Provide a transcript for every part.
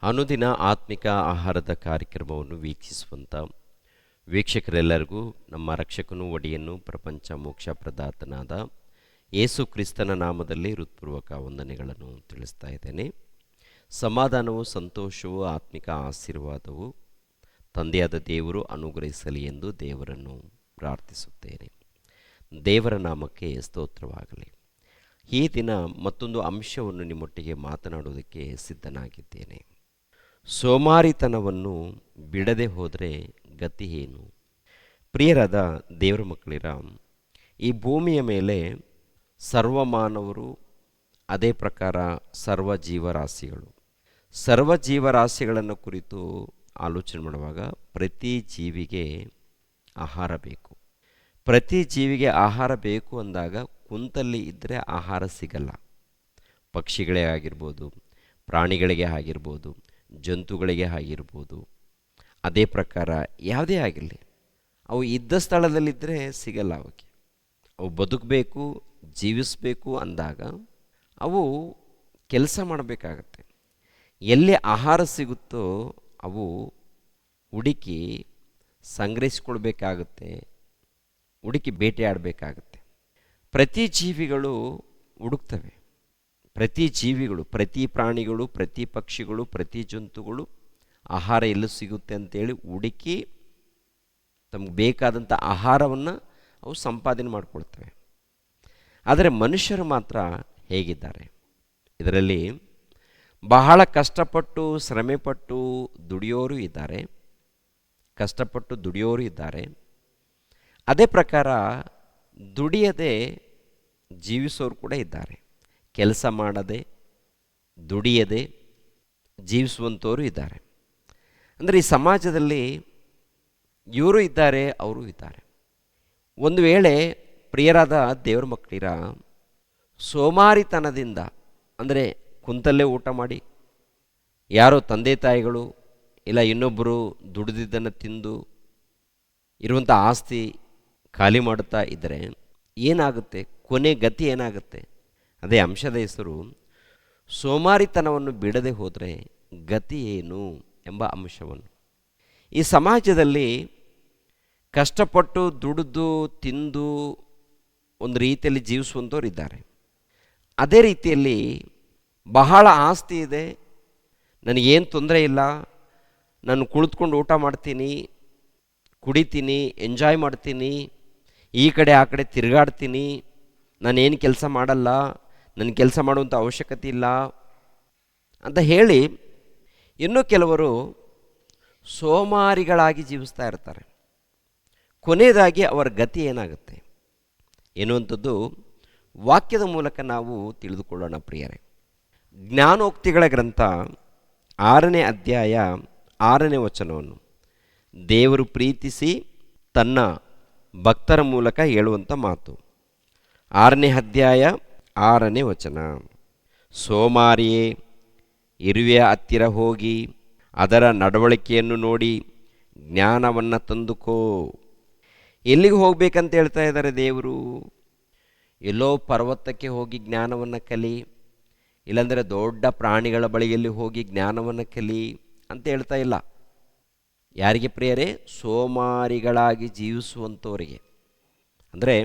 ಅನುದಿನ ಆತ್ಮಿಕ ಆಹಾರದ ಕಾರ್ಯಕ್ರಮವನ್ನು ವೀಕ್ಷಿಸುವಂಥ ವೀಕ್ಷಕರೆಲ್ಲರಿಗೂ ನಮ್ಮ ರಕ್ಷಕನೂ ಒಡೆಯನು ಪ್ರಪಂಚ ಮೋಕ್ಷ ಪ್ರದಾತನಾದ ಯೇಸು ಕ್ರಿಸ್ತನ ನಾಮದಲ್ಲಿ ಹೃತ್ಪೂರ್ವಕ ವಂದನೆಗಳನ್ನು ತಿಳಿಸ್ತಾ ಇದ್ದೇನೆ. ಸಮಾಧಾನವು, ಸಂತೋಷವು, ಆತ್ಮಿಕ ಆಶೀರ್ವಾದವು ತಂದೆಯಾದ ದೇವರು ಅನುಗ್ರಹಿಸಲಿ ಎಂದು ದೇವರನ್ನು ಪ್ರಾರ್ಥಿಸುತ್ತೇನೆ. ದೇವರ ನಾಮಕ್ಕೆ ಸ್ತೋತ್ರವಾಗಲಿ. ಈ ದಿನ ಮತ್ತೊಂದು ಅಂಶವನ್ನು ನಿಮ್ಮೊಟ್ಟಿಗೆ ಮಾತನಾಡುವುದಕ್ಕೆ ಸಿದ್ಧನಾಗಿದ್ದೇನೆ. ಸೋಮಾರಿತನವನ್ನು ಬಿಡದೆ ಹೋದರೆ ಗತಿ ಏನು? ಪ್ರಿಯರಾದ ದೇವರ ಮಕ್ಕಳಿರ, ಈ ಭೂಮಿಯ ಮೇಲೆ ಸರ್ವಮಾನವರು, ಅದೇ ಪ್ರಕಾರ ಸರ್ವ ಜೀವರಾಶಿಗಳನ್ನು ಕುರಿತು ಆಲೋಚನೆ ಮಾಡುವಾಗ ಪ್ರತಿ ಜೀವಿಗೆ ಆಹಾರ ಬೇಕು. ಪ್ರತಿ ಜೀವಿಗೆ ಆಹಾರ ಬೇಕು ಅಂದಾಗ ಕುಂತಲ್ಲಿ ಇದ್ದರೆ ಆಹಾರ ಸಿಗಲ್ಲ. ಪಕ್ಷಿಗಳೇ ಆಗಿರ್ಬೋದು, ಪ್ರಾಣಿಗಳಿಗೆ ಆಗಿರ್ಬೋದು, ಜಂತುಗಳಿಗೆ ಆಗಿರ್ಬೋದು, ಅದೇ ಪ್ರಕಾರ ಯಾವುದೇ ಆಗಿರಲಿ, ಅವು ಇದ್ದ ಸ್ಥಳದಲ್ಲಿದ್ದರೆ ಸಿಗಲ್ಲ. ಅವು ಬದುಕಬೇಕು, ಜೀವಿಸಬೇಕು ಅಂದಾಗ ಅವು ಕೆಲಸ ಮಾಡಬೇಕಾಗತ್ತೆ. ಎಲ್ಲಿ ಆಹಾರ ಸಿಗುತ್ತೋ ಅವು ಹುಡುಕಿ ಸಂಗ್ರಹಿಸ್ಕೊಳ್ಬೇಕಾಗುತ್ತೆ, ಹುಡುಕಿ ಬೇಟೆಯಾಡಬೇಕಾಗತ್ತೆ. ಪ್ರತಿ ಜೀವಿಗಳು ಹುಡುಕ್ತವೆ. ಪ್ರತಿ ಜೀವಿಗಳು, ಪ್ರತಿ ಪ್ರಾಣಿಗಳು, ಪ್ರತಿ ಪಕ್ಷಿಗಳು, ಪ್ರತಿ ಜಂತುಗಳು ಆಹಾರ ಎಲ್ಲೂ ಸಿಗುತ್ತೆ ಅಂತೇಳಿ ಹುಡುಕಿ ತಮಗೆ ಬೇಕಾದಂಥ ಆಹಾರವನ್ನು ಅವು ಸಂಪಾದನೆ ಮಾಡಿಕೊಳ್ತವೆ. ಆದರೆ ಮನುಷ್ಯರು ಮಾತ್ರ ಹೇಗಿದ್ದಾರೆ? ಇದರಲ್ಲಿ ಬಹಳ ಕಷ್ಟಪಟ್ಟು ಶ್ರಮೆಪಟ್ಟು ದುಡಿಯೋರು ಇದ್ದಾರೆ, ಅದೇ ಪ್ರಕಾರ ದುಡಿಯದೆ ಜೀವಿಸೋರು ಕೂಡ ಇದ್ದಾರೆ. ಕೆಲಸ ಮಾಡದೆ ದುಡಿಯದೆ ಜೀವಿಸುವಂಥವರು ಇದ್ದಾರೆ. ಅಂದರೆ ಈ ಸಮಾಜದಲ್ಲಿ ಇವರು ಇದ್ದಾರೆ, ಅವರು ಇದ್ದಾರೆ. ಒಂದು ವೇಳೆ ಪ್ರಿಯರಾದ ದೇವರ ಮಕ್ಕಳಿರ, ಸೋಮಾರಿತನದಿಂದ, ಅಂದರೆ ಕುಂತಲ್ಲೇ ಊಟ ಮಾಡಿ, ಯಾರೋ ತಂದೆ ತಾಯಿಗಳು ಇಲ್ಲ ಇನ್ನೊಬ್ಬರು ದುಡಿದಿದ್ದನ್ನು ತಿಂದು ಇರುವಂಥ ಆಸ್ತಿ ಖಾಲಿ ಮಾಡುತ್ತಾ ಇದ್ದರೆ ಏನಾಗುತ್ತೆ? ಕೊನೆ ಗತಿ ಏನಾಗುತ್ತೆ? ಅದೇ ಅಂಶದ ಹೆಸರು ಸೋಮಾರಿತನವನ್ನು ಬಿಡದೆ ಹೋದರೆ ಗತಿ ಏನು ಎಂಬ ಅಂಶವನ್ನು. ಈ ಸಮಾಜದಲ್ಲಿ ಕಷ್ಟಪಟ್ಟು ದುಡಿದು ತಿಂದು ಒಂದು ರೀತಿಯಲ್ಲಿ ಜೀವಿಸುವಂಥವ್ರು ಇದ್ದಾರೆ. ಅದೇ ರೀತಿಯಲ್ಲಿ ಬಹಳ ಆಸ್ತಿ ಇದೆ, ನನಗೇನು ತೊಂದರೆ ಇಲ್ಲ, ನಾನು ಕುಳಿತುಕೊಂಡು ಊಟ ಮಾಡ್ತೀನಿ, ಕುಡಿತೀನಿ, ಎಂಜಾಯ್ ಮಾಡ್ತೀನಿ, ಈ ಕಡೆ ಆ ಕಡೆ ತಿರುಗಾಡ್ತೀನಿ, ನಾನೇನು ಕೆಲಸ ಮಾಡಲ್ಲ, ನನ್ನ ಕೆಲಸ ಮಾಡುವಂಥ ಅವಶ್ಯಕತೆ ಇಲ್ಲ ಅಂತ ಹೇಳಿ ಇನ್ನೂ ಕೆಲವರು ಸೋಮಾರಿಗಳಾಗಿ ಜೀವಿಸ್ತಾ ಇರ್ತಾರೆ. ಕೊನೆಯದಾಗಿ ಅವರ ಗತಿ ಏನಾಗುತ್ತೆ ಎನ್ನುವಂಥದ್ದು ವಾಕ್ಯದ ಮೂಲಕ ನಾವು ತಿಳಿದುಕೊಳ್ಳೋಣ. ಪ್ರಿಯರೇ, ಜ್ಞಾನೋಕ್ತಿಗಳ ಗ್ರಂಥ 6ನೇ ಅಧ್ಯಾಯ 6ನೇ ವಚನವನ್ನು ದೇವರು ಪ್ರೀತಿಸಿ ತನ್ನ ಭಕ್ತರ ಮೂಲಕ ಹೇಳುವಂಥ ಮಾತು. 6ನೇ ಅಧ್ಯಾಯ 6ನೇ ವಚನ: ಸೋಮಾರಿಯೇ, ಇರುವೆಯ ಹತ್ತಿರ ಹೋಗಿ ಅದರ ನಡವಳಿಕೆಯನ್ನು ನೋಡಿ ಜ್ಞಾನವನ್ನು ತಂದುಕೋ. ಎಲ್ಲಿಗೆ ಹೋಗ್ಬೇಕಂತ ಹೇಳ್ತಾ ಇದ್ದಾರೆ ದೇವರು? ಎಲ್ಲೋ ಪರ್ವತಕ್ಕೆ ಹೋಗಿ ಜ್ಞಾನವನ್ನು ಕಲಿ, ಇಲ್ಲಾಂದರೆ ದೊಡ್ಡ ಪ್ರಾಣಿಗಳ ಬಳಿಯಲ್ಲಿ ಹೋಗಿ ಜ್ಞಾನವನ್ನು ಕಲಿ ಅಂತ ಹೇಳ್ತಾ ಇಲ್ಲ. ಯಾರಿಗೆ ಪ್ರಿಯರೇ? ಸೋಮಾರಿಗಳಾಗಿ ಜೀವಿಸುವಂಥವರಿಗೆ. ಅಂದರೆ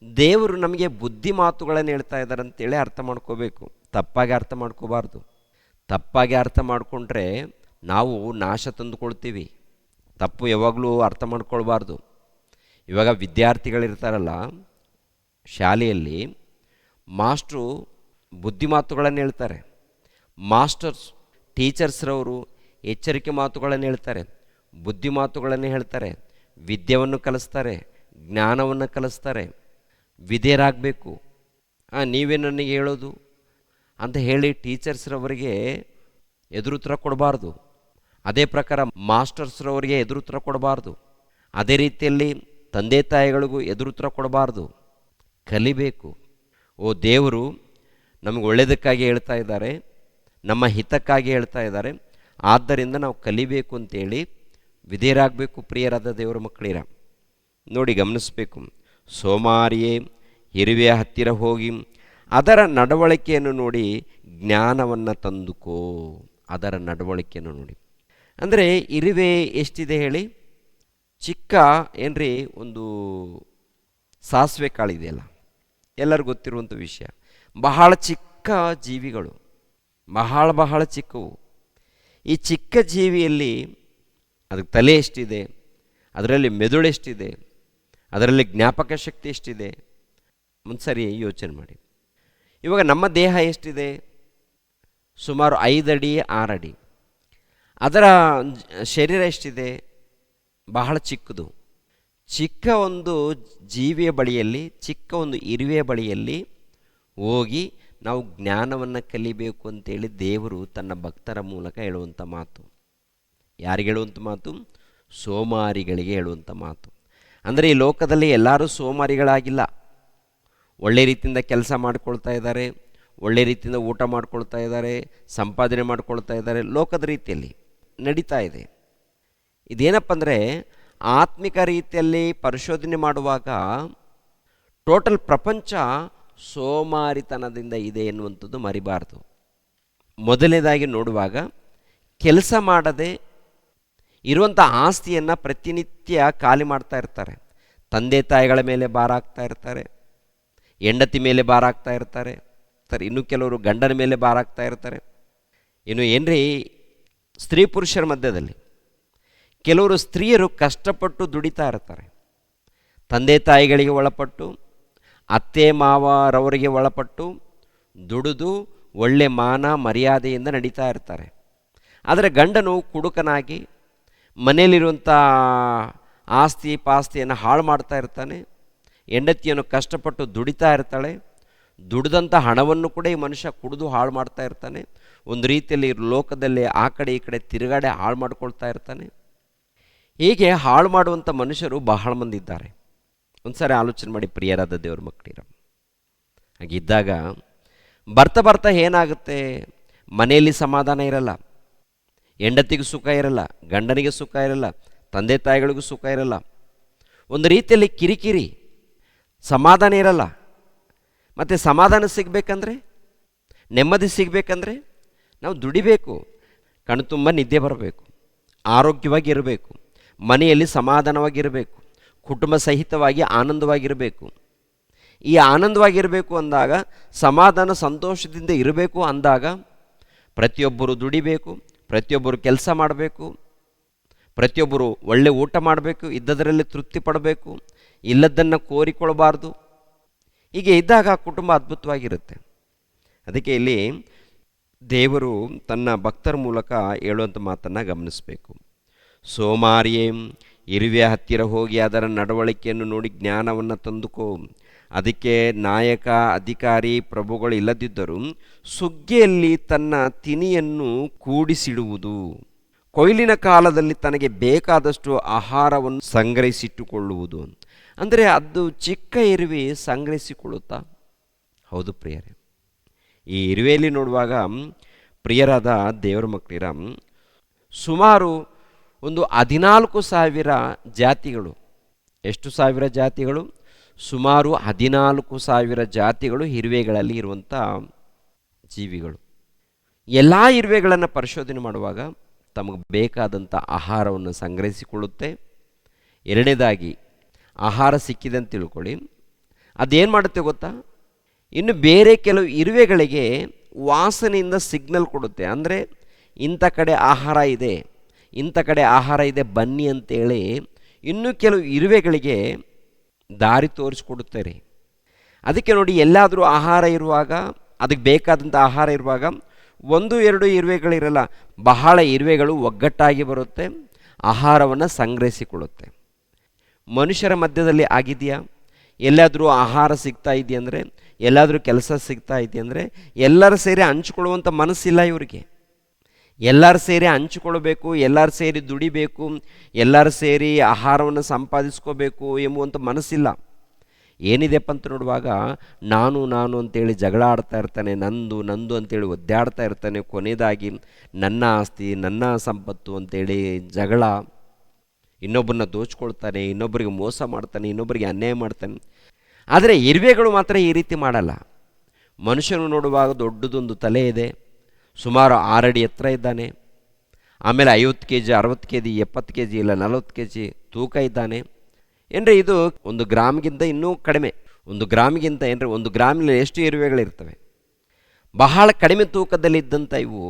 ದೇವರು ನಮಗೆ ಬುದ್ಧಿ ಮಾತುಗಳನ್ನು ಹೇಳ್ತಾ ಇದ್ದಾರೆ ಅಂತೇಳಿ ಅರ್ಥ ಮಾಡ್ಕೋಬೇಕು. ತಪ್ಪಾಗಿ ಅರ್ಥ ಮಾಡ್ಕೋಬಾರ್ದು. ತಪ್ಪಾಗಿ ಅರ್ಥ ಮಾಡಿಕೊಂಡ್ರೆ ನಾವು ನಾಶ ತಂದುಕೊಳ್ತೀವಿ. ತಪ್ಪು ಯಾವಾಗಲೂ ಅರ್ಥ ಮಾಡ್ಕೊಳ್ಬಾರ್ದು. ಇವಾಗ ವಿದ್ಯಾರ್ಥಿಗಳಿರ್ತಾರಲ್ಲ, ಶಾಲೆಯಲ್ಲಿ ಮಾಸ್ಟ್ರು ಬುದ್ಧಿ ಮಾತುಗಳನ್ನು ಹೇಳ್ತಾರೆ, ಟೀಚರ್ಸ್ರವರು ಎಚ್ಚರಿಕೆ ಮಾತುಗಳನ್ನು ಹೇಳ್ತಾರೆ, ಬುದ್ಧಿ ಮಾತುಗಳನ್ನು ಹೇಳ್ತಾರೆ, ವಿದ್ಯೆಯನ್ನು ಕಲಿಸ್ತಾರೆ, ಜ್ಞಾನವನ್ನು ಕಲಿಸ್ತಾರೆ. ವಿಧೇಯರಾಗಬೇಕು. ನೀವೇ ನನಗೆ ಹೇಳೋದು ಅಂತ ಹೇಳಿ ಟೀಚರ್ಸ್ರವರಿಗೆ ಎದುರುತ್ತರ ಕೊಡಬಾರ್ದು. ಅದೇ ಪ್ರಕಾರ ಮಾಸ್ಟರ್ಸ್ರವರಿಗೆ ಎದುರುತ್ತರ ಕೊಡಬಾರ್ದು. ಅದೇ ರೀತಿಯಲ್ಲಿ ತಂದೆ ತಾಯಿಗಳಿಗೂ ಎದುರುತ್ತರ ಕೊಡಬಾರ್ದು. ಕಲಿಬೇಕು. ದೇವರು ನಮಗೆ ಒಳ್ಳೆಯದಕ್ಕಾಗಿ ಹೇಳ್ತಾ ಇದ್ದಾರೆ, ನಮ್ಮ ಹಿತಕ್ಕಾಗಿ ಹೇಳ್ತಾ ಇದ್ದಾರೆ. ಆದ್ದರಿಂದ ನಾವು ಕಲಿಬೇಕು ಅಂತೇಳಿ ವಿಧೇಯರಾಗಬೇಕು. ಪ್ರಿಯರಾದ ದೇವರ ಮಕ್ಕಳಿರ, ನೋಡಿ, ಗಮನಿಸಬೇಕು. ಸೋಮಾರಿಯೇ, ಇರುವೆಯ ಹತ್ತಿರ ಹೋಗಿ ಅದರ ನಡವಳಿಕೆಯನ್ನು ನೋಡಿ ಜ್ಞಾನವನ್ನು ತಂದುಕೋ ಅದರ ನಡವಳಿಕೆಯನ್ನು ನೋಡಿ. ಅಂದರೆ ಇರುವೆ ಎಷ್ಟಿದೆ ಹೇಳಿ? ಚಿಕ್ಕ ಏನ್ರಿ ಒಂದು ಸಾಸಿವೆ ಕಾಳಿದೆಯಲ್ಲ, ಎಲ್ಲರಿಗೂ ಗೊತ್ತಿರುವಂಥ ವಿಷಯ. ಬಹಳ ಚಿಕ್ಕ ಜೀವಿಗಳು, ಬಹಳ ಚಿಕ್ಕವು. ಈ ಚಿಕ್ಕ ಜೀವಿಯಲ್ಲಿ ಅದಕ್ಕೆ ತಲೆ ಎಷ್ಟಿದೆ, ಅದರಲ್ಲಿ ಮೆದುಳು ಎಷ್ಟಿದೆ, ಅದರಲ್ಲಿ ಜ್ಞಾಪಕ ಶಕ್ತಿ ಎಷ್ಟಿದೆ, ಒಂದ್ಸರಿ ಯೋಚನೆ ಮಾಡಿ. ಇವಾಗ ನಮ್ಮ ದೇಹ ಎಷ್ಟಿದೆ? ಸುಮಾರು 5 ಅಡಿ 6 ಅಡಿ. ಅದರ ಶರೀರ ಎಷ್ಟಿದೆ? ಬಹಳ ಚಿಕ್ಕದು. ಚಿಕ್ಕ ಒಂದು ಜೀವಿಯ ಬಳಿಯಲ್ಲಿ, ಚಿಕ್ಕ ಒಂದು ಇರುವೆಯ ಬಳಿಯಲ್ಲಿ ಹೋಗಿ ನಾವು ಜ್ಞಾನವನ್ನು ಕಲಿಬೇಕು ಅಂತೇಳಿ ದೇವರು ತನ್ನ ಭಕ್ತರ ಮೂಲಕ ಹೇಳುವಂಥ ಮಾತು. ಯಾರಿಗೆ ಹೇಳುವಂಥ ಮಾತು? ಸೋಮಾರಿಗಳಿಗೆ ಹೇಳುವಂಥ ಮಾತು. ಅಂದರೆ ಈ ಲೋಕದಲ್ಲಿ ಎಲ್ಲರೂ ಸೋಮಾರಿಗಳಾಗಿಲ್ಲ. ಒಳ್ಳೆ ರೀತಿಯಿಂದ ಕೆಲಸ ಮಾಡ್ಕೊಳ್ತಾ ಇದ್ದಾರೆ, ಒಳ್ಳೆ ರೀತಿಯಿಂದ ಊಟ ಮಾಡ್ಕೊಳ್ತಾ ಇದ್ದಾರೆ, ಸಂಪಾದನೆ ಮಾಡ್ಕೊಳ್ತಾ ಇದ್ದಾರೆ, ಲೋಕದ ರೀತಿಯಲ್ಲಿ ನಡೀತಾ ಇದೆ. ಇದೇನಪ್ಪ ಅಂದರೆ ಆತ್ಮಿಕ ರೀತಿಯಲ್ಲಿ ಪರಿಶೋಧನೆ ಮಾಡುವಾಗ ಟೋಟಲ್ ಪ್ರಪಂಚ ಸೋಮಾರಿತನದಿಂದ ಇದೆ ಎನ್ನುವಂಥದ್ದು ಮರಿಬಾರ್ದು. ಮೊದಲನೇದಾಗಿ ನೋಡುವಾಗ ಕೆಲಸ ಮಾಡದೆ ಇರುವಂಥ ಆಸ್ತಿಯನ್ನು ಪ್ರತಿನಿತ್ಯ ಖಾಲಿ ಮಾಡ್ತಾ ಇರ್ತಾರೆ. ತಂದೆ ತಾಯಿಗಳ ಮೇಲೆ ಭಾರ ಆಗ್ತಾ ಇರ್ತಾರೆ, ಹೆಂಡತಿ ಮೇಲೆ ಭಾರ ಆಗ್ತಾ ಇರ್ತಾರೆ, ಇನ್ನು ಕೆಲವರು ಗಂಡನ ಮೇಲೆ ಭಾರ ಆಗ್ತಾ ಇರ್ತಾರೆ. ಇನ್ನು ಏನ್ರಿ ಸ್ತ್ರೀ ಪುರುಷರ ಮಧ್ಯದಲ್ಲಿ ಕೆಲವರು ಸ್ತ್ರೀಯರು ಕಷ್ಟಪಟ್ಟು ದುಡಿತಾ ಇರ್ತಾರೆ, ತಂದೆ ತಾಯಿಗಳಿಗೆ ಒಳಪಟ್ಟು, ಅತ್ತೆ ಮಾವರವರಿಗೆ ಒಳಪಟ್ಟು ದುಡಿದು ಒಳ್ಳೆ ಮಾನ ಮರ್ಯಾದೆಯಿಂದ ನಡೀತಾ ಇರ್ತಾರೆ. ಆದರೆ ಗಂಡನು ಕುಡುಕನಾಗಿ ಮನೆಯಲ್ಲಿರುವಂಥ ಆಸ್ತಿ ಪಾಸ್ತಿಯನ್ನು ಹಾಳು ಮಾಡ್ತಾ ಇರ್ತಾನೆ. ಹೆಂಡತಿಯನ್ನು ಕಷ್ಟಪಟ್ಟು ದುಡಿತಾ ಇರ್ತಾಳೆ. ದುಡಿದಂಥ ಹಣವನ್ನು ಕೂಡ ಈ ಮನುಷ್ಯ ಕುಡಿದು ಹಾಳು ಮಾಡ್ತಾ ಇರ್ತಾನೆ. ಒಂದು ರೀತಿಯಲ್ಲಿ ಲೋಕದಲ್ಲಿ ಆ ಕಡೆ ಈ ಕಡೆ ತಿರುಗಾಡೆ ಹಾಳು ಮಾಡ್ಕೊಳ್ತಾ ಇರ್ತಾನೆ. ಹೀಗೆ ಹಾಳು ಮಾಡುವಂಥ ಮನುಷ್ಯರು ಬಹಳ ಮಂದಿ ಇದ್ದಾರೆ. ಒಂದು ಸಾರಿ ಆಲೋಚನೆ ಮಾಡಿ ಪ್ರಿಯರಾದ ದೇವ್ರ ಮಕ್ಕಳಿರ. ಹಾಗಿದ್ದಾಗ ಬರ್ತಾ ಏನಾಗುತ್ತೆ? ಮನೆಯಲ್ಲಿ ಸಮಾಧಾನ ಇರಲ್ಲ, ಹೆಂಡತಿಗೂ ಸುಖ ಇರಲ್ಲ, ಗಂಡನಿಗೆ ಸುಖ ಇರಲ್ಲ, ತಂದೆ ತಾಯಿಗಳಿಗೂ ಸುಖ ಇರಲ್ಲ. ಒಂದು ರೀತಿಯಲ್ಲಿ ಕಿರಿಕಿರಿ, ಸಮಾಧಾನ ಇರಲ್ಲ. ಮತ್ತು ಸಮಾಧಾನ ಸಿಗಬೇಕಂದ್ರೆ, ನೆಮ್ಮದಿ ಸಿಗಬೇಕಂದ್ರೆ ನಾವು ದುಡಿಬೇಕು, ಕಣ್ಣು ತುಂಬ ನಿದ್ದೆ ಬರಬೇಕು, ಆರೋಗ್ಯವಾಗಿ ಇರಬೇಕು, ಮನೆಯಲ್ಲಿ ಸಮಾಧಾನವಾಗಿರಬೇಕು, ಕುಟುಂಬ ಸಹಿತವಾಗಿ ಆನಂದವಾಗಿರಬೇಕು. ಈ ಆನಂದವಾಗಿರಬೇಕು ಅಂದಾಗ, ಸಮಾಧಾನ ಸಂತೋಷದಿಂದ ಇರಬೇಕು ಅಂದಾಗ ಪ್ರತಿಯೊಬ್ಬರು ದುಡಿಬೇಕು, ಪ್ರತಿಯೊಬ್ಬರು ಕೆಲಸ ಮಾಡಬೇಕು, ಪ್ರತಿಯೊಬ್ಬರು ಒಳ್ಳೆ ಊಟ ಮಾಡಬೇಕು, ಇದ್ದದರಲ್ಲಿ ತೃಪ್ತಿ ಪಡಬೇಕು, ಇಲ್ಲದನ್ನು ಕೋರಿಕೊಳ್ಳಬಾರ್ದು. ಹೀಗೆ ಇದ್ದಾಗ ಕುಟುಂಬ ಅದ್ಭುತವಾಗಿರುತ್ತೆ. ಅದಕ್ಕೆ ಇಲ್ಲಿ ದೇವರು ತನ್ನ ಭಕ್ತರ ಮೂಲಕ ಹೇಳುವಂಥ ಮಾತನ್ನು ಗಮನಿಸಬೇಕು. ಸೋಮಾರಿಯೇ, ಇರುವೆಯ ಹತ್ತಿರ ಹೋಗಿ ಅದರ ನಡವಳಿಕೆಯನ್ನು ನೋಡಿ ಜ್ಞಾನವನ್ನು ತಂದುಕೋ. ಅದಕ್ಕೆ ನಾಯಕ ಅಧಿಕಾರಿ ಪ್ರಭುಗಳು ಇಲ್ಲದಿದ್ದರೂ ಸುಗ್ಗಿಯಲ್ಲಿ ತನ್ನ ತಿನಿಯನ್ನು ಕೂಡಿಸಿಡುವುದು, ಕೊಯ್ಲಿನ ಕಾಲದಲ್ಲಿ ತನಗೆ ಬೇಕಾದಷ್ಟು ಆಹಾರವನ್ನು ಸಂಗ್ರಹಿಸಿಟ್ಟುಕೊಳ್ಳುವುದು. ಅಂದರೆ ಅದು ಚಿಕ್ಕ ಇರುವೆ ಸಂಗ್ರಹಿಸಿಕೊಳ್ಳುತ್ತಾ? ಹೌದು ಪ್ರಿಯರೇ. ಈ ಇರುವೆಯಲ್ಲಿ ನೋಡುವಾಗ ಪ್ರಿಯರಾದ ದೇವರ ಮಕ್ಕಳಿರ, ಸುಮಾರು ಒಂದು 14,000 ಜಾತಿಗಳು. ಎಷ್ಟು ಸಾವಿರ ಜಾತಿಗಳು? ಸುಮಾರು 14,000 ಜಾತಿಗಳು ಇರುವೆಗಳಲ್ಲಿ ಇರುವಂಥ ಜೀವಿಗಳು. ಎಲ್ಲ ಇರುವೆಗಳನ್ನು ಪರಿಶೋಧನೆ ಮಾಡುವಾಗ ತಮಗೆ ಬೇಕಾದಂಥ ಆಹಾರವನ್ನು ಸಂಗ್ರಹಿಸಿಕೊಳ್ಳುತ್ತೆ. ಎರಡನೇದಾಗಿ ಆಹಾರ ಸಿಕ್ಕಿದೆ ಅಂತ ತಿಳ್ಕೊಳ್ಳಿ, ಅದೇನು ಮಾಡುತ್ತೆ ಗೊತ್ತಾ? ಇನ್ನು ಬೇರೆ ಕೆಲವು ಇರುವೆಗಳಿಗೆ ವಾಸನೆಯಿಂದ ಸಿಗ್ನಲ್ ಕೊಡುತ್ತೆ. ಅಂದರೆ ಇಂಥ ಕಡೆ ಆಹಾರ ಇದೆ, ಇಂಥ ಕಡೆ ಆಹಾರ ಇದೆ, ಬನ್ನಿ ಅಂತೇಳಿ ಇನ್ನೂ ಕೆಲವು ಇರುವೆಗಳಿಗೆ ದಾರಿ ತೋರಿಸ್ಕೊಡುತ್ತಾರೆ. ಅದಕ್ಕೆ ನೋಡಿ, ಎಲ್ಲಾದರೂ ಆಹಾರ ಇರುವಾಗ, ಅದಕ್ಕೆ ಬೇಕಾದಂಥ ಆಹಾರ ಇರುವಾಗ 1-2 ಇರುವೆಗಳಿರಲ್ಲ, ಬಹಳ ಇರುವೆಗಳು ಒಗ್ಗಟ್ಟಾಗಿ ಬರುತ್ತೆ, ಆಹಾರವನ್ನು ಸಂಗ್ರಹಿಸಿಕೊಳ್ಳುತ್ತೆ. ಮನುಷ್ಯರ ಮಧ್ಯದಲ್ಲಿ ಆಗಿದೆಯಾ? ಎಲ್ಲಾದರೂ ಆಹಾರ ಸಿಗ್ತಾ ಇದೆಯಂದರೆ, ಎಲ್ಲಾದರೂ ಕೆಲಸ ಸಿಗ್ತಾ ಇದೆಯಂದರೆ ಎಲ್ಲರೂ ಸೇರಿ ಹಂಚ್ಕೊಳ್ಳುವಂಥ ಮನಸ್ಸಿಲ್ಲ ಇವರಿಗೆ. ಎಲ್ಲರೂ ಸೇರಿ ಹಂಚಿಕೊಳ್ಬೇಕು, ಎಲ್ಲರೂ ಸೇರಿ ದುಡಿಬೇಕು, ಎಲ್ಲರೂ ಸೇರಿ ಆಹಾರವನ್ನು ಸಂಪಾದಿಸ್ಕೋಬೇಕು ಎಂಬುವಂಥ ಮನಸ್ಸಿಲ್ಲ. ಏನಿದೆಪ್ಪ ಅಂತ ನೋಡುವಾಗ ನಾನು ಅಂತೇಳಿ ಜಗಳ ಆಡ್ತಾ ಇರ್ತಾನೆ, ನಂದು ಅಂತೇಳಿ ಒದ್ದಾಡ್ತಾ ಇರ್ತಾನೆ. ಕೊನೆಯದಾಗಿ ನನ್ನ ಆಸ್ತಿ, ನನ್ನ ಸಂಪತ್ತು ಅಂತೇಳಿ ಜಗಳ, ಇನ್ನೊಬ್ಬರನ್ನ ದೋಚ್ಕೊಳ್ತಾನೆ, ಇನ್ನೊಬ್ಬರಿಗೆ ಮೋಸ ಮಾಡ್ತಾನೆ, ಇನ್ನೊಬ್ಬರಿಗೆ ಅನ್ಯಾಯ ಮಾಡ್ತಾನೆ. ಆದರೆ ಇರುವೆಗಳು ಮಾತ್ರ ಈ ರೀತಿ ಮಾಡಲ್ಲ. ಮನುಷ್ಯನು ನೋಡುವಾಗ ದೊಡ್ಡದೊಂದು ತಲೆ ಇದೆ, ಸುಮಾರು 6 ಅಡಿ ಎತ್ತರ ಇದ್ದಾನೆ. ಆಮೇಲೆ 50 K G, 60 K G, 70 K G, ಇಲ್ಲ 40 ಕೆ ಜಿ ತೂಕ ಇದ್ದಾನೆ. ಏನ್ರಿ ಇದು 1 ಗ್ರಾಮ್ಗಿಂತ ಇನ್ನೂ ಕಡಿಮೆ. 1 ಗ್ರಾಮ್ಗಿಂತ ಏನ್ರಿ 1 ಗ್ರಾಮಿನಲ್ಲಿ ಎಷ್ಟು ಇರುವೆಗಳಿರ್ತವೆ? ಬಹಳ ಕಡಿಮೆ ತೂಕದಲ್ಲಿದ್ದಂಥ ಇವು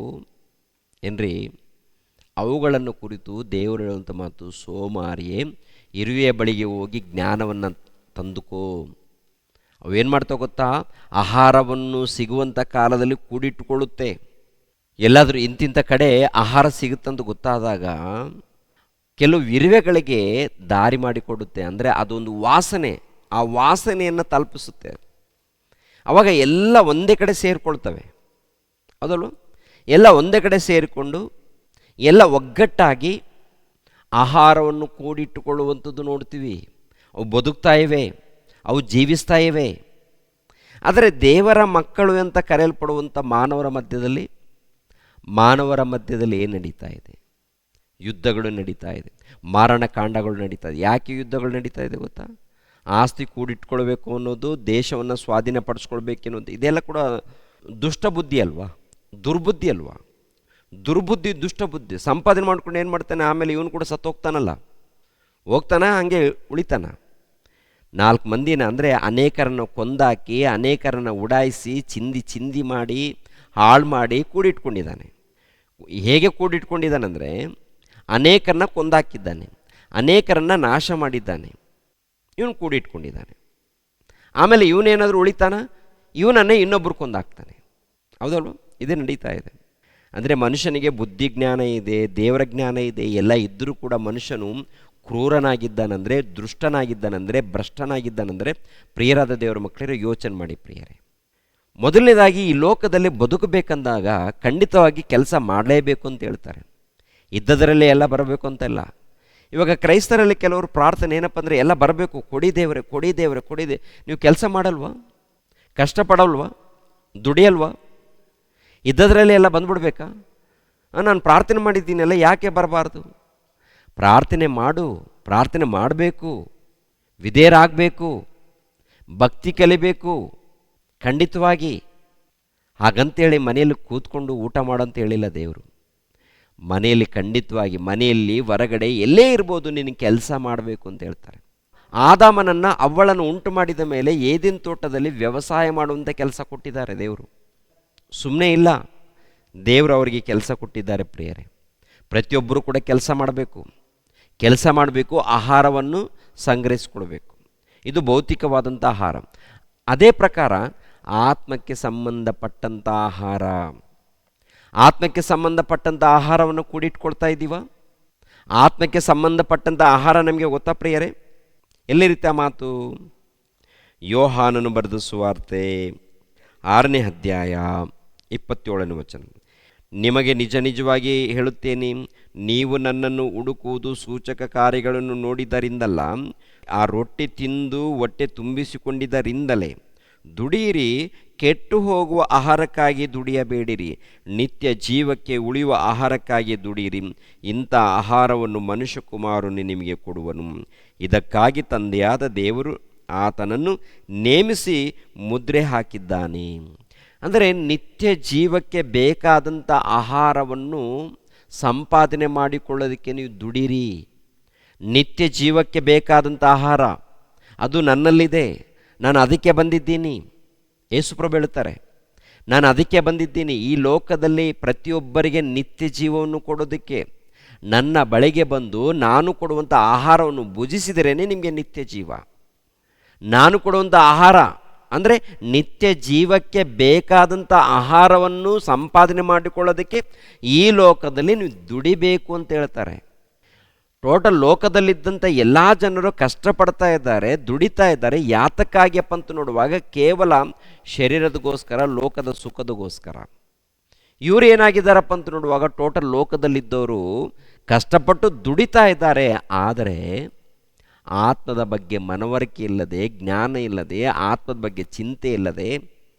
ಏನ್ರಿ, ಅವುಗಳನ್ನು ಕುರಿತು ದೇವರು ಹೇಳುವಂಥ ಮಾತು, ಸೋಮಾರಿಯೇ ಇರುವೆಯ ಬಳಿಗೆ ಹೋಗಿ ಜ್ಞಾನವನ್ನು ತಂದುಕೋ. ಅವೇನು ಮಾಡ್ತಾವೆ ಗೊತ್ತಾ? ಆಹಾರವನ್ನು ಸಿಗುವಂಥ ಕಾಲದಲ್ಲಿ ಕೂಡಿಟ್ಟುಕೊಳ್ಳುತ್ತೆ. ಎಲ್ಲಾದರೂ ಇಂತಿಂಥ ಕಡೆ ಆಹಾರ ಸಿಗುತ್ತಂತ ಗೊತ್ತಾದಾಗ ಕೆಲವು ಇರುವೆಗಳಿಗೆ ದಾರಿ ಮಾಡಿಕೊಡುತ್ತೆ. ಅಂದರೆ ಅದೊಂದು ವಾಸನೆ, ಆ ವಾಸನೆಯನ್ನು ತಲುಪಿಸುತ್ತೆ. ಆವಾಗ ಎಲ್ಲ ಒಂದೇ ಕಡೆ ಸೇರಿಕೊಳ್ತವೆ, ಹೌದಲ್ವ? ಎಲ್ಲ ಒಂದೇ ಕಡೆ ಸೇರಿಕೊಂಡು ಎಲ್ಲ ಒಗ್ಗಟ್ಟಾಗಿ ಆಹಾರವನ್ನು ಕೂಡಿಟ್ಟುಕೊಳ್ಳುವಂಥದ್ದು ನೋಡ್ತೀವಿ. ಅವು ಬದುಕ್ತಾ ಇವೆ, ಅವು ಜೀವಿಸ್ತಾ ಇವೆ. ಆದರೆ ದೇವರ ಮಕ್ಕಳು ಅಂತ ಕರೆಯಲ್ಪಡುವಂಥ ಮಾನವರ ಮಧ್ಯದಲ್ಲಿ ಏನು ನಡೀತಾ ಇದೆ? ಯುದ್ಧಗಳು ನಡೀತಾ ಇದೆ, ಮಾರಣಕಾಂಡಗಳು ನಡೀತಾ ಇದೆ. ಯಾಕೆ ಯುದ್ಧಗಳು ನಡೀತಾ ಇದೆ ಗೊತ್ತಾ? ಆಸ್ತಿ ಕೂಡಿಟ್ಕೊಳ್ಬೇಕು ಅನ್ನೋದು, ದೇಶವನ್ನು ಸ್ವಾಧೀನಪಡಿಸ್ಕೊಳ್ಬೇಕು ಅನ್ನೋದು, ಇದೆಲ್ಲ ಕೂಡ ದುಷ್ಟಬುದ್ಧಿ ಅಲ್ವಾ? ದುರ್ಬುದ್ಧಿ ಅಲ್ವಾ? ದುರ್ಬುದ್ಧಿ, ದುಷ್ಟಬುದ್ಧಿ. ಸಂಪಾದನೆ ಮಾಡ್ಕೊಂಡು ಏನು ಮಾಡ್ತಾನೆ, ಆಮೇಲೆ ಇವನು ಕೂಡ ಹೋಗ್ತಾನಲ್ಲ, ಹೋಗ್ತಾನ, ಹಾಗೆ ಉಳಿತಾನ. 4 ಮಂದಿನ ಅಂದರೆ ಅನೇಕರನ್ನು ಕೊಂದಾಕಿ, ಅನೇಕರನ್ನು ಉಡಾಯಿಸಿ, ಚಿಂದಿ ಮಾಡಿ, ಹಾಳು ಮಾಡಿ ಕೂಡಿಟ್ಕೊಂಡಿದ್ದಾನೆ. ಹೇಗೆ ಕೂಡಿಟ್ಕೊಂಡಿದ್ದಾನೆಂದರೆ, ಅನೇಕರನ್ನ ಕೊಂದಾಕಿದ್ದಾನೆ, ಅನೇಕರನ್ನು ನಾಶ ಮಾಡಿದ್ದಾನೆ, ಇವನು ಕೂಡಿಟ್ಕೊಂಡಿದ್ದಾನೆ. ಆಮೇಲೆ ಇವನೇನಾದರೂ ಉಳಿತಾನ, ಇವನನ್ನೇ ಇನ್ನೊಬ್ಬರು ಕೊಂದಾಕ್ತಾನೆ. ಹೌದಲ್ವ? ಇದೇ ನಡೀತಾ ಇದೆ. ಅಂದರೆ ಮನುಷ್ಯನಿಗೆ ಬುದ್ಧಿಜ್ಞಾನ ಇದೆ, ದೇವರ ಜ್ಞಾನ ಇದೆ, ಎಲ್ಲ ಇದ್ದರೂ ಕೂಡ ಮನುಷ್ಯನು ಕ್ರೂರನಾಗಿದ್ದಾನಂದರೆ, ದುಷ್ಟನಾಗಿದ್ದಾನಂದರೆ, ಭ್ರಷ್ಟನಾಗಿದ್ದಾನಂದರೆ, ಪ್ರಿಯರಾದ ದೇವರ ಮಕ್ಕಳೇ ಯೋಚನೆ ಮಾಡಿ ಪ್ರಿಯರೇ. ಮೊದಲನೇದಾಗಿ ಈ ಲೋಕದಲ್ಲಿ ಬದುಕಬೇಕಂದಾಗ ಖಂಡಿತವಾಗಿ ಕೆಲಸ ಮಾಡಲೇಬೇಕು ಅಂತ ಹೇಳ್ತಾರೆ. ಇದ್ದದರಲ್ಲೇ ಎಲ್ಲ ಬರಬೇಕು ಅಂತೆಲ್ಲ. ಇವಾಗ ಕ್ರೈಸ್ತರಲ್ಲಿ ಕೆಲವರು ಪ್ರಾರ್ಥನೆ ಏನಪ್ಪ ಅಂದರೆ, ಎಲ್ಲ ಬರಬೇಕು, ಕೊಡಿ ದೇವರೇ, ಕೊಡಿ ದೇವರೇ, ಕೊಡಿದೆ. ನೀವು ಕೆಲಸ ಮಾಡಲ್ವಾ? ಕಷ್ಟಪಡಲ್ವಾ? ದುಡಿಯಲ್ವಾ? ಇದ್ದದರಲ್ಲಿ ಎಲ್ಲ ಬಂದ್ಬಿಡ್ಬೇಕಾ? ನಾನು ಪ್ರಾರ್ಥನೆ ಮಾಡಿದ್ದೀನಲ್ಲ, ಯಾಕೆ ಬರಬಾರ್ದು? ಪ್ರಾರ್ಥನೆ ಮಾಡು, ಪ್ರಾರ್ಥನೆ ಮಾಡಬೇಕು, ವಿಧೇಯರಾಗಬೇಕು, ಭಕ್ತಿ ಕಲಿಬೇಕು ಖಂಡಿತವಾಗಿ. ಹಾಗಂತೇಳಿ ಮನೆಯಲ್ಲಿ ಕೂತ್ಕೊಂಡು ಊಟ ಮಾಡಂತ ಹೇಳಿಲ್ಲ ದೇವರು. ಮನೆಯಲ್ಲಿ ಖಂಡಿತವಾಗಿ, ಮನೆಯಲ್ಲಿ ಹೊರಗಡೆ ಎಲ್ಲೇ ಇರ್ಬೋದು, ನಿನಗೆ ಕೆಲಸ ಮಾಡಬೇಕು ಅಂತ ಹೇಳ್ತಾರೆ. ಆದಾಮನನ್ನು ಅವ್ವಳನ್ನು ಉಂಟು ಮಾಡಿದ ಮೇಲೆ ಏದಿನ ತೋಟದಲ್ಲಿ ವ್ಯವಸಾಯ ಮಾಡುವಂಥ ಕೆಲಸ ಕೊಟ್ಟಿದ್ದಾರೆ ದೇವರು. ಸುಮ್ಮನೆ ಇಲ್ಲ, ದೇವರು ಅವರಿಗೆ ಕೆಲಸ ಕೊಟ್ಟಿದ್ದಾರೆ ಪ್ರಿಯರೇ. ಪ್ರತಿಯೊಬ್ಬರೂ ಕೂಡ ಕೆಲಸ ಮಾಡಬೇಕು, ಆಹಾರವನ್ನು ಸಂಗ್ರಹಿಸಿಕೊಳ್ಬೇಕು. ಇದು ಭೌತಿಕವಾದಂಥ ಆಹಾರ. ಅದೇ ಪ್ರಕಾರ ಆತ್ಮಕ್ಕೆ ಸಂಬಂಧಪಟ್ಟಂಥ ಆಹಾರವನ್ನು ಕೂಡಿಟ್ಕೊಳ್ತಾ ಇದ್ದೀವ? ಆತ್ಮಕ್ಕೆ ಸಂಬಂಧಪಟ್ಟಂಥ ಆಹಾರ ನಮಗೆ ಗೊತ್ತಾ ಪ್ರಿಯರೇ? ಎಲ್ಲಿರುತ್ತೆ ಆ ಮಾತು? ಯೋಹಾನನು ಬರೆದ ಸುವಾರ್ತೆ 6ನೇ ಅಧ್ಯಾಯ 27ನೇ ವಚನ. ನಿಮಗೆ ನಿಜವಾಗಿ ಹೇಳುತ್ತೇನೆ, ನೀವು ನನ್ನನ್ನು ಹುಡುಕುವುದು ಸೂಚಕ ಕಾರ್ಯಗಳನ್ನು ನೋಡಿದರಿಂದಲ್ಲ, ಆ ರೊಟ್ಟಿ ತಿಂದು ಹೊಟ್ಟೆ ತುಂಬಿಸಿಕೊಂಡಿದ್ದರಿಂದಲೇ. ದುಡಿಯಿರಿ, ಕೆಟ್ಟು ಹೋಗುವ ಆಹಾರಕ್ಕಾಗಿ ದುಡಿಯಬೇಡಿರಿ, ನಿತ್ಯ ಜೀವಕ್ಕೆ ಉಳಿಯುವ ಆಹಾರಕ್ಕಾಗಿ ದುಡಿಯಿರಿ. ಇಂಥ ಆಹಾರವನ್ನು ಮನುಷ್ಯಕುಮಾರನು ನಿಮಗೆ ಕೊಡುವನು. ಇದಕ್ಕಾಗಿ ತಂದೆಯಾದ ದೇವರು ಆತನನ್ನು ನೇಮಿಸಿ ಮುದ್ರೆ ಹಾಕಿದ್ದಾನೆ. ಅಂದರೆ ನಿತ್ಯ ಜೀವಕ್ಕೆ ಬೇಕಾದಂಥ ಆಹಾರವನ್ನು ಸಂಪಾದನೆ ಮಾಡಿಕೊಳ್ಳೋದಕ್ಕೆ ನೀವು ದುಡಿರಿ. ನಿತ್ಯ ಜೀವಕ್ಕೆ ಬೇಕಾದಂಥ ಆಹಾರ ಅದು ನನ್ನಲ್ಲಿದೆ, ನಾನು ಅದಕ್ಕೆ ಬಂದಿದ್ದೀನಿ. ಯೇಸುಪ್ರಭು ಹೇಳುತ್ತಾರೆ, ನಾನು ಅದಕ್ಕೆ ಬಂದಿದ್ದೀನಿ. ಈ ಲೋಕದಲ್ಲಿ ಪ್ರತಿಯೊಬ್ಬರಿಗೆ ನಿತ್ಯ ಜೀವವನ್ನು ಕೊಡೋದಕ್ಕೆ ನನ್ನ ಬಳಿಗೆ ಬಂದು ನಾನು ಕೊಡುವಂಥ ಆಹಾರವನ್ನು ಭುಜಿಸಿದರೇ ನಿಮಗೆ ನಿತ್ಯ ಜೀವ. ನಾನು ಕೊಡುವಂಥ ಆಹಾರ ಅಂದರೆ ನಿತ್ಯ ಜೀವಕ್ಕೆ ಬೇಕಾದಂಥ ಆಹಾರವನ್ನು ಸಂಪಾದನೆ ಮಾಡಿಕೊಳ್ಳೋದಕ್ಕೆ ಈ ಲೋಕದಲ್ಲಿ ನೀವು ದುಡಿಬೇಕು ಅಂತ ಹೇಳ್ತಾರೆ. ಟೋಟಲ್ ಲೋಕದಲ್ಲಿದ್ದಂಥ ಎಲ್ಲ ಜನರು ಕಷ್ಟಪಡ್ತಾ ಇದ್ದಾರೆ, ದುಡಿತಾ ಇದ್ದಾರೆ. ಯಾತಕ್ಕಾಗಿಯಪ್ಪ ಅಂತ ನೋಡುವಾಗ ಕೇವಲ ಶರೀರದಗೋಸ್ಕರ, ಲೋಕದ ಸುಖದಗೋಸ್ಕರ. ಇವರು ಏನಾಗಿದ್ದಾರಪ್ಪ ಅಂತ ನೋಡುವಾಗ ಟೋಟಲ್ ಲೋಕದಲ್ಲಿದ್ದವರು ಕಷ್ಟಪಟ್ಟು ದುಡಿತಾ ಇದ್ದಾರೆ, ಆದರೆ ಆತ್ಮದ ಬಗ್ಗೆ ಮನವರಿಕೆ ಇಲ್ಲದೆ, ಜ್ಞಾನ ಇಲ್ಲದೆ, ಆತ್ಮದ ಬಗ್ಗೆ ಚಿಂತೆ ಇಲ್ಲದೆ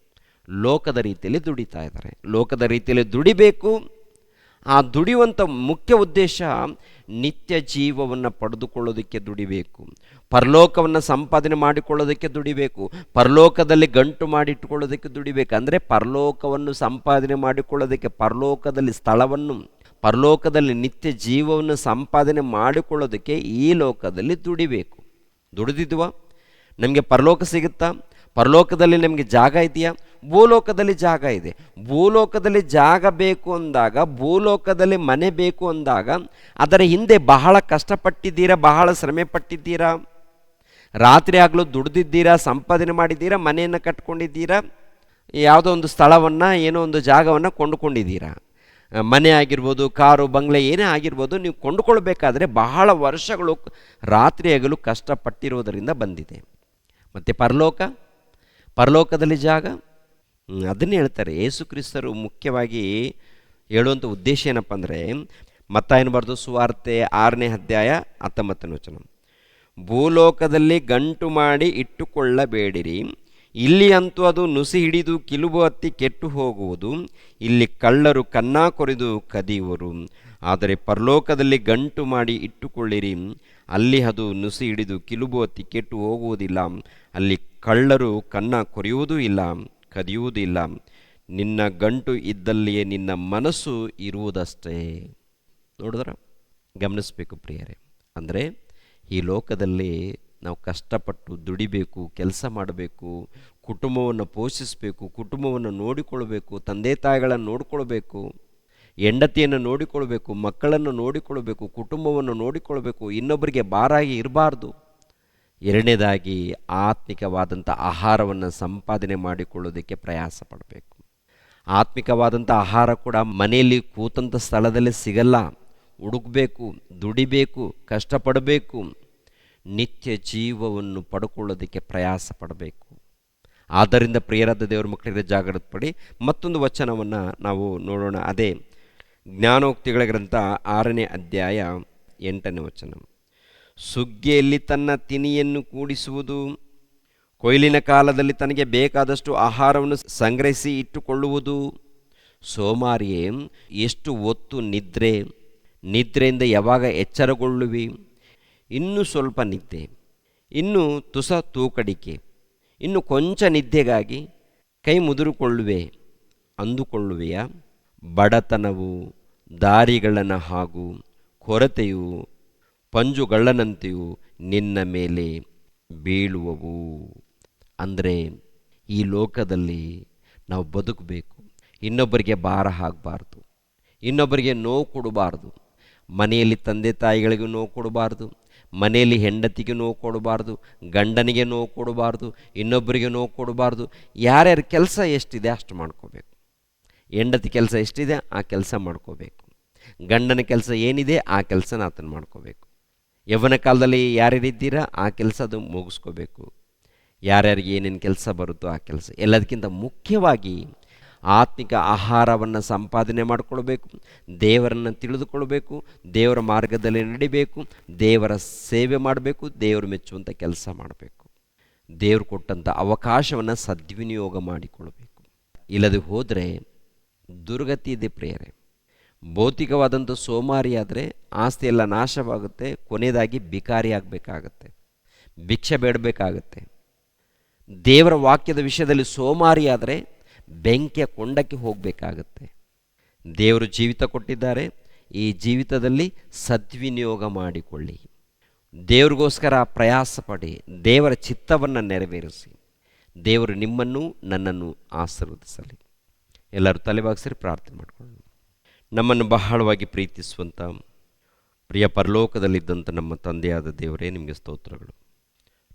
ಲೋಕದ ರೀತಿಯಲ್ಲಿ ದುಡಿತಾ ಇದ್ದಾರೆ. ಲೋಕದ ರೀತಿಯಲ್ಲಿ ದುಡಿಬೇಕು. ಆ ದುಡಿಯುವಂಥ ಮುಖ್ಯ ಉದ್ದೇಶ ನಿತ್ಯ ಜೀವವನ್ನು ಪಡೆದುಕೊಳ್ಳೋದಕ್ಕೆ ದುಡಿಬೇಕು. ಪರಲೋಕವನ್ನು ಸಂಪಾದನೆ ಮಾಡಿಕೊಳ್ಳೋದಕ್ಕೆ ದುಡಿಬೇಕು. ಪರಲೋಕದಲ್ಲಿ ಗಂಟು ಮಾಡಿಟ್ಟುಕೊಳ್ಳೋದಕ್ಕೆ ದುಡಿಬೇಕು. ಅಂದರೆ ಪರಲೋಕವನ್ನು ಸಂಪಾದನೆ ಮಾಡಿಕೊಳ್ಳೋದಕ್ಕೆ, ಪರಲೋಕದಲ್ಲಿ ಸ್ಥಳವನ್ನು, ಪರಲೋಕದಲ್ಲಿ ನಿತ್ಯ ಜೀವವನ್ನು ಸಂಪಾದನೆ ಮಾಡಿಕೊಳ್ಳೋದಕ್ಕೆ ಈ ಲೋಕದಲ್ಲಿ ದುಡಿಬೇಕು. ದುಡಿದಿದ್ವಾ? ನಮಗೆ ಪರಲೋಕ ಸಿಗುತ್ತಾ? ಪರಲೋಕದಲ್ಲಿ ನಮಗೆ ಜಾಗ ಇದೆಯಾ? ಭೂಲೋಕದಲ್ಲಿ ಜಾಗ ಇದೆ. ಭೂಲೋಕದಲ್ಲಿ ಜಾಗ ಬೇಕು ಅಂದಾಗ, ಭೂಲೋಕದಲ್ಲಿ ಮನೆ ಬೇಕು ಅಂದಾಗ ಅದರ ಹಿಂದೆ ಬಹಳ ಕಷ್ಟಪಟ್ಟಿದ್ದೀರಾ, ಬಹಳ ಶ್ರಮೆ ಪಟ್ಟಿದ್ದೀರಾ, ರಾತ್ರಿ ಆಗಲೂ ದುಡಿದಿದ್ದೀರಾ, ಸಂಪಾದನೆ ಮಾಡಿದ್ದೀರಾ, ಮನೆಯನ್ನು ಕಟ್ಕೊಂಡಿದ್ದೀರಾ, ಯಾವುದೋ ಒಂದು ಸ್ಥಳವನ್ನು, ಏನೋ ಒಂದು ಜಾಗವನ್ನು ಕೊಂಡುಕೊಂಡಿದ್ದೀರಾ. ಮನೆ ಆಗಿರ್ಬೋದು, ಕಾರು ಬಂಗ್ಲೆ ಏನೇ ಆಗಿರ್ಬೋದು, ನೀವು ಕೊಂಡುಕೊಳ್ಬೇಕಾದ್ರೆ ಬಹಳ ವರ್ಷಗಳು ರಾತ್ರಿ ಹಗಲು ಕಷ್ಟಪಟ್ಟಿರೋದರಿಂದ ಬಂದಿದೆ. ಮತ್ತು ಪರಲೋಕದಲ್ಲಿ ಜಾಗ, ಅದನ್ನೇ ಹೇಳ್ತಾರೆ ಯೇಸು ಕ್ರಿಸ್ತರು ಮುಖ್ಯವಾಗಿ ಹೇಳುವಂಥ ಉದ್ದೇಶ ಏನಪ್ಪ ಅಂದರೆ, ಮತ್ತಾಯನ ಬರೆದ ಸುವಾರ್ತೆ 6ನೇ ಅಧ್ಯಾಯ 19ನೇ ವಚನ, ಭೂಲೋಕದಲ್ಲಿ ಗಂಟು ಮಾಡಿ ಇಟ್ಟುಕೊಳ್ಳಬೇಡಿರಿ, ಇಲ್ಲಿ ಅಂತೂ ಅದು ನುಸಿ ಹಿಡಿದು ಕಿಲುಬು ಹತ್ತಿ ಕೆಟ್ಟು ಹೋಗುವುದು, ಇಲ್ಲಿ ಕಳ್ಳರು ಕನ್ನ ಕೊರೆದು ಕದಿಯುವರು. ಆದರೆ ಪರಲೋಕದಲ್ಲಿ ಗಂಟು ಮಾಡಿ ಇಟ್ಟುಕೊಳ್ಳಿರಿ, ಅಲ್ಲಿ ಅದು ನುಸಿ ಹಿಡಿದು ಕಿಲುಬು ಹತ್ತಿ ಕೆಟ್ಟು ಹೋಗುವುದಿಲ್ಲ, ಅಲ್ಲಿ ಕಳ್ಳರು ಕನ್ನ ಕೊರೆಯುವುದೂ ಇಲ್ಲ, ಕದಿಯುವುದೂ ಇಲ್ಲ. ನಿನ್ನ ಗಂಟು ಇದ್ದಲ್ಲಿಯೇ ನಿನ್ನ ಮನಸ್ಸು ಇರುವುದಷ್ಟೇ. ನೋಡಿದ್ರ, ಗಮನಿಸಬೇಕು ಪ್ರಿಯರೇ. ಅಂದರೆ ಈ ಲೋಕದಲ್ಲಿ ನಾವು ಕಷ್ಟಪಟ್ಟು ದುಡಿಬೇಕು, ಕೆಲಸ ಮಾಡಬೇಕು, ಕುಟುಂಬವನ್ನು ಪೋಷಿಸಬೇಕು, ಕುಟುಂಬವನ್ನು ನೋಡಿಕೊಳ್ಬೇಕು, ತಂದೆ ತಾಯಿಗಳನ್ನು ನೋಡಿಕೊಳ್ಬೇಕು, ಹೆಂಡತಿಯನ್ನು ನೋಡಿಕೊಳ್ಬೇಕು, ಮಕ್ಕಳನ್ನು ನೋಡಿಕೊಳ್ಬೇಕು, ಕುಟುಂಬವನ್ನು ನೋಡಿಕೊಳ್ಬೇಕು, ಇನ್ನೊಬ್ಬರಿಗೆ ಭಾರಾಗಿ ಇರಬಾರ್ದು. ಎರಡನೇದಾಗಿ ಆತ್ಮಿಕವಾದಂಥ ಆಹಾರವನ್ನು ಸಂಪಾದನೆ ಮಾಡಿಕೊಳ್ಳೋದಕ್ಕೆ ಪ್ರಯಾಸ ಪಡಬೇಕು. ಆತ್ಮಿಕವಾದಂಥ ಆಹಾರ ಕೂಡ ಮನೆಯಲ್ಲಿ ಕೂತಂಥ ಸ್ಥಳದಲ್ಲಿ ಸಿಗಲ್ಲ. ಹುಡುಕಬೇಕು, ದುಡಿಬೇಕು, ಕಷ್ಟಪಡಬೇಕು, ನಿತ್ಯ ಜೀವವನ್ನು ಪಡ್ಕೊಳ್ಳೋದಕ್ಕೆ ಪ್ರಯಾಸ ಪಡಬೇಕು. ಆದ್ದರಿಂದ ಪ್ರಿಯರಾದ ದೇವರ ಮಕ್ಕಳಿಗೆ ಜಾಗೃತಿ ಪಡಿ. ಮತ್ತೊಂದು ವಚನವನ್ನು ನಾವು ನೋಡೋಣ. ಅದೇ ಜ್ಞಾನೋಕ್ತಿಗಳ ಗ್ರಂಥ 6ನೇ ಅಧ್ಯಾಯ 8ನೇ ವಚನ, ಸುಗ್ಗಿಯಲ್ಲಿ ತನ್ನ ತಿನಿಯನ್ನು ಕೂಡಿಸುವುದು, ಕೊಯ್ಲಿನ ಕಾಲದಲ್ಲಿ ತನಗೆ ಬೇಕಾದಷ್ಟು ಆಹಾರವನ್ನು ಸಂಗ್ರಹಿಸಿ ಇಟ್ಟುಕೊಳ್ಳುವುದು. ಸೋಮಾರಿಯೇ, ಎಷ್ಟು ಹೊತ್ತು ನಿದ್ರೆಯಿಂದ ಯಾವಾಗ ಎಚ್ಚರಗೊಳ್ಳುವಿ? ಇನ್ನೂ ಸ್ವಲ್ಪ ನಿದ್ದೆ, ಇನ್ನೂ ತುಸ ತೂಕಡಿಕೆ, ಇನ್ನು ಕೊಂಚ ನಿದ್ದೆಗಾಗಿ ಕೈ ಮುದುರುಕೊಳ್ಳುವೆ ಅಂದುಕೊಳ್ಳುವೆಯಾ? ಬಡತನವು, ದಾರಿಗಳನ ಹಾಗೂ ಕೊರತೆಯು ಪಂಜುಗಳ್ಳನಂತೆಯೂ ನಿನ್ನ ಮೇಲೆ ಬೀಳುವವು. ಅಂದರೆ ಈ ಲೋಕದಲ್ಲಿ ನಾವು ಬದುಕಬೇಕು, ಇನ್ನೊಬ್ಬರಿಗೆ ಭಾರ ಆಗಬಾರ್ದು, ಇನ್ನೊಬ್ಬರಿಗೆ ನೋವು ಕೊಡಬಾರ್ದು. ಮನೆಯಲ್ಲಿ ತಂದೆ ತಾಯಿಗಳಿಗೂ ನೋವು ಕೊಡಬಾರ್ದು, ಮನೆಯಲ್ಲಿ ಹೆಂಡತಿಗೆ ನೋವು ಕೊಡಬಾರ್ದು, ಗಂಡನಿಗೆ ನೋವು ಕೊಡಬಾರ್ದು, ಇನ್ನೊಬ್ಬರಿಗೆ ನೋವು ಕೊಡಬಾರ್ದು. ಯಾರ್ಯಾರ ಕೆಲಸ ಎಷ್ಟಿದೆ ಅಷ್ಟು ಮಾಡ್ಕೋಬೇಕು. ಹೆಂಡತಿ ಕೆಲಸ ಎಷ್ಟಿದೆ ಆ ಕೆಲಸ ಮಾಡ್ಕೋಬೇಕು. ಗಂಡನ ಕೆಲಸ ಏನಿದೆ ಆ ಕೆಲಸನ ಆತನ ಮಾಡ್ಕೋಬೇಕು. ಯೌವನ ಕಾಲದಲ್ಲಿ ಯಾರ್ಯಾರಿದ್ದೀರಾ ಆ ಕೆಲಸ ಅದು ಮುಗಿಸ್ಕೋಬೇಕು. ಯಾರ್ಯಾರಿಗೆ ಏನೇನು ಕೆಲಸ ಬರುತ್ತೋ ಆ ಕೆಲಸ. ಎಲ್ಲದಕ್ಕಿಂತ ಮುಖ್ಯವಾಗಿ ಆತ್ಮಿಕ ಆಹಾರವನ್ನು ಸಂಪಾದನೆ ಮಾಡಿಕೊಳ್ಬೇಕು, ದೇವರನ್ನು ತಿಳಿದುಕೊಳ್ಬೇಕು, ದೇವರ ಮಾರ್ಗದಲ್ಲಿ ನಡಿಬೇಕು, ದೇವರ ಸೇವೆ ಮಾಡಬೇಕು, ದೇವರು ಮೆಚ್ಚುವಂಥ ಕೆಲಸ ಮಾಡಬೇಕು. ದೇವರು ಕೊಟ್ಟಂಥ ಅವಕಾಶವನ್ನು ಸದ್ವಿನಿಯೋಗ ಮಾಡಿಕೊಳ್ಬೇಕು. ಇಲ್ಲದೆ ಹೋದರೆ ದುರ್ಗತಿ ಇದೆ ಪ್ರಿಯರೇ. ಭೌತಿಕವಾದಂಥ ಸೋಮಾರಿಯಾದರೆ ಆಸ್ತಿ ಎಲ್ಲ ನಾಶವಾಗುತ್ತೆ, ಕೊನೆಯದಾಗಿ ಬಿಕಾರಿ ಆಗಬೇಕಾಗತ್ತೆ, ಭಿಕ್ಷೆ ಬೇಡಬೇಕಾಗತ್ತೆ. ದೇವರ ವಾಕ್ಯದ ವಿಷಯದಲ್ಲಿ ಸೋಮಾರಿಯಾದರೆ ಬೆಂಕಿಯ ಕೊಂಡಕ್ಕೆ ಹೋಗಬೇಕಾಗತ್ತೆ. ದೇವರು ಜೀವಿತ ಕೊಟ್ಟಿದ್ದಾರೆ, ಈ ಜೀವಿತದಲ್ಲಿ ಸದ್ವಿನಿಯೋಗ ಮಾಡಿಕೊಳ್ಳಿ. ದೇವರಿಗೋಸ್ಕರ ಪ್ರಯಾಸ ಪಡಿ, ದೇವರ ಚಿತ್ತವನ್ನು ನೆರವೇರಿಸಿ. ದೇವರು ನಿಮ್ಮನ್ನು ನನ್ನನ್ನು ಆಶೀರ್ವದಿಸಲಿ. ಎಲ್ಲರೂ ತಲೆಬಾಗಿಸಿ ಪ್ರಾರ್ಥನೆ ಮಾಡಿಕೊಳ್ಳೋಣ. ನಮ್ಮನ್ನು ಬಹಳವಾಗಿ ಪ್ರೀತಿಸುವಂಥ ಪ್ರಿಯ ಪರಲೋಕದಲ್ಲಿದ್ದಂಥ ನಮ್ಮ ತಂದೆಯಾದ ದೇವರೇ, ನಿಮಗೆ ಸ್ತೋತ್ರಗಳು.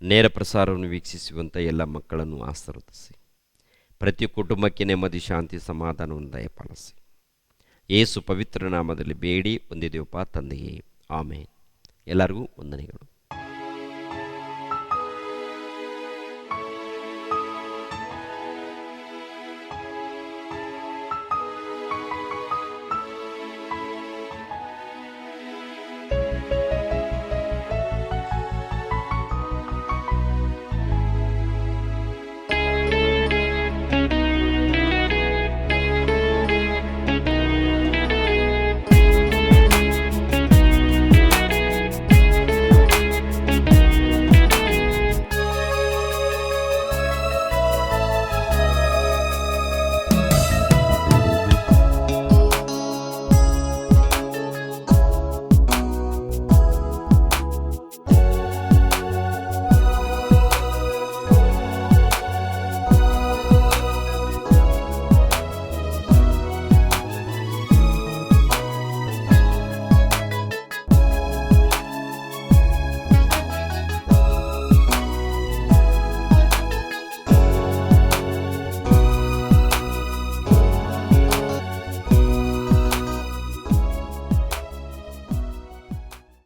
ನೇರ ಪ್ರಸಾರವನ್ನು ವೀಕ್ಷಿಸುವಂಥ ಎಲ್ಲ ಮಕ್ಕಳನ್ನು ಆಶೀರ್ವದಿಸಿ. ಪ್ರತಿ ಕುಟುಂಬಕ್ಕೆ ನೆಮ್ಮದಿ, ಶಾಂತಿ, ಸಮಾಧಾನವನ್ನು ದಯಪಾಲಿಸಿ. ಯೇಸು ಪವಿತ್ರ ನಾಮದಲ್ಲಿ ಬೇಡಿ ಹೊಂದಿದೆವಪ್ಪ ತಂದೆಯೇ, ಆಮೇನ್. ಎಲ್ಲರಿಗೂ ವಂದನೆಗಳು.